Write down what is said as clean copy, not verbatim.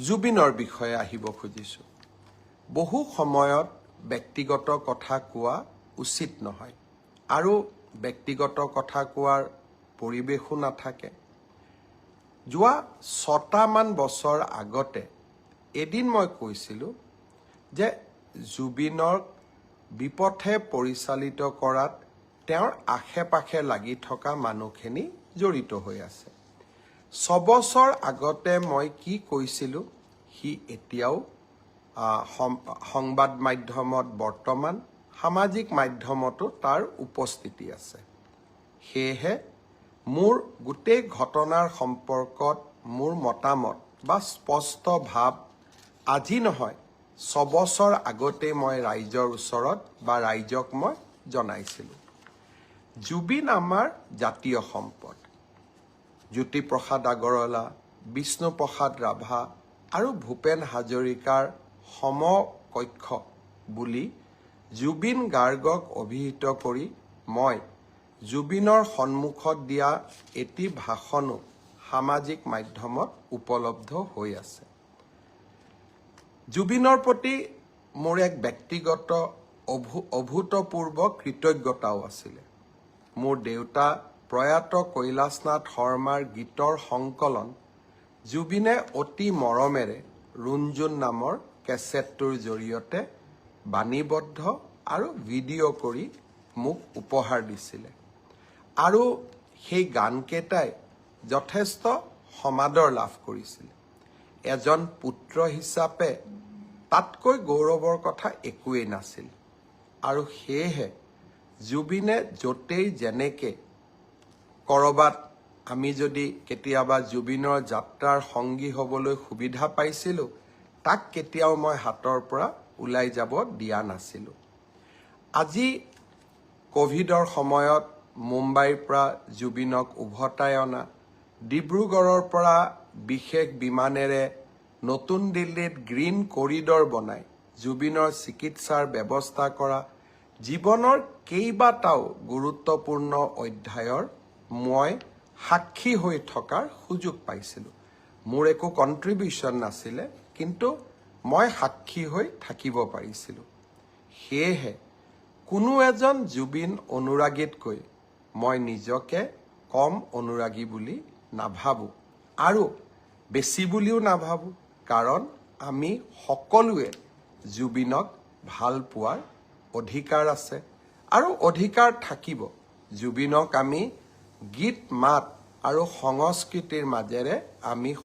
জুবিনৰ বিষয়ে আহিব খুজিছোঁ। বহু সময়ত ব্যক্তিগত কথা কোৱা উচিত নহয় আৰু ব্যক্তিগত কথা কোৱাৰ পৰিৱেশো নাথাকে। যোৱা 6টা বছৰ আগতে এদিন মই কৈছিলোঁ যে জুবিনক বিপথে পৰিচালিত কৰাত তেওঁৰ আশে-পাশে লাগি থকা মানুহখিনি জড়িত হৈ আছে। 6 বছৰ আগতে মই কি কৈছিলোঁ সি এতিয়াও সংবাদ মাধ্যমত বৰ্তমান সামাজিক মাধ্যমতো তাৰ উপস্থিতি আছে। সেয়েহে মোৰ গোটেই ঘটনাৰ সম্পৰ্কত মোৰ মতামত বা স্পষ্ট ভাৱ আজি নহয় 6 বছৰ আগতে মই ৰাইজৰ ওচৰত বা ৰাইজক মই জনাইছিলোঁ। জুবিন আমাৰ জাতীয় সম্পদ। জ্যোতিপ্ৰসাদ আগৰৱালা, বিষ্ণুপ্ৰসাদ ৰাভা আৰু ভূপেন হাজৰিকাৰ সমকক্ষ বুলি জুবিন গাৰ্গক অভিহিত কৰি মই জুবিনৰ সন্মুখত দিয়া এটি ভাষণো সামাজিক মাধ্যমত উপলব্ধ হৈ আছে। জুবিনৰ প্ৰতি মোৰ এক ব্যক্তিগত অভূতপূৰ্ব কৃতজ্ঞতাও আছিলে। মোৰ দেউতা প্ৰয়াত কৈলাশনাথ শৰ্মাৰ গীতৰ সংকলন জুবিনে অতি মৰমেৰে ৰুণজুণ নামৰ কেছেটটোৰ জৰিয়তে বাণীবদ্ধ আৰু ভিডিঅ' কৰি মোক উপহাৰ দিছিলে আৰু সেই গানকেইটাই যথেষ্ট সমাদৰ লাভ কৰিছিলে। এজন পুত্ৰ হিচাপে তাতকৈ গৌৰৱৰ কথা একোৱেই নাছিল আৰু সেয়েহে জুবিনে য'তেই যেনেকে কৰবাত আমি যদি কেতিয়াবা জুবিনৰ যাত্ৰাৰ সংগী হ'বলৈ সুবিধা পাইছিলোঁ তাক কেতিয়াও মই হাতৰ পৰা ওলাই যাব দিয়া নাছিলোঁ। আজি ক'ভিডৰ সময়ত মুম্বাইৰ পৰা জুবিনক উভতাই অনা, ডিব্ৰুগড়ৰ পৰা বিশেষ বিমানেৰে নতুন দিল্লীত গ্ৰীণ কৰিডৰ বনাই জুবিনৰ চিকিৎসাৰ ব্যৱস্থা কৰা, জীৱনৰ কেইবাটাও গুৰুত্বপূৰ্ণ অধ্যায়ৰ মই সাক্ষী হৈ থকাৰ সুযোগ পাইছিলোঁ। মোৰ একো কণ্ট্ৰিবিউশ্যন নাছিলে, কিন্তু মই সাক্ষী হৈ থাকিব পাৰিছিলোঁ। সেয়েহে কোনো এজন জুবিন অনুৰাগীতকৈ মই নিজকে কম অনুৰাগী বুলি নাভাবোঁ আৰু বেছি বুলিও নাভাবোঁ, কাৰণ আমি সকলোৱে জুবিনক ভাল পোৱাৰ অধিকাৰ আছে আৰু অধিকাৰ থাকিব। জুবিনক আমি গীত মাত আৰু সংস্কৃতিৰ মাজেৰে আমি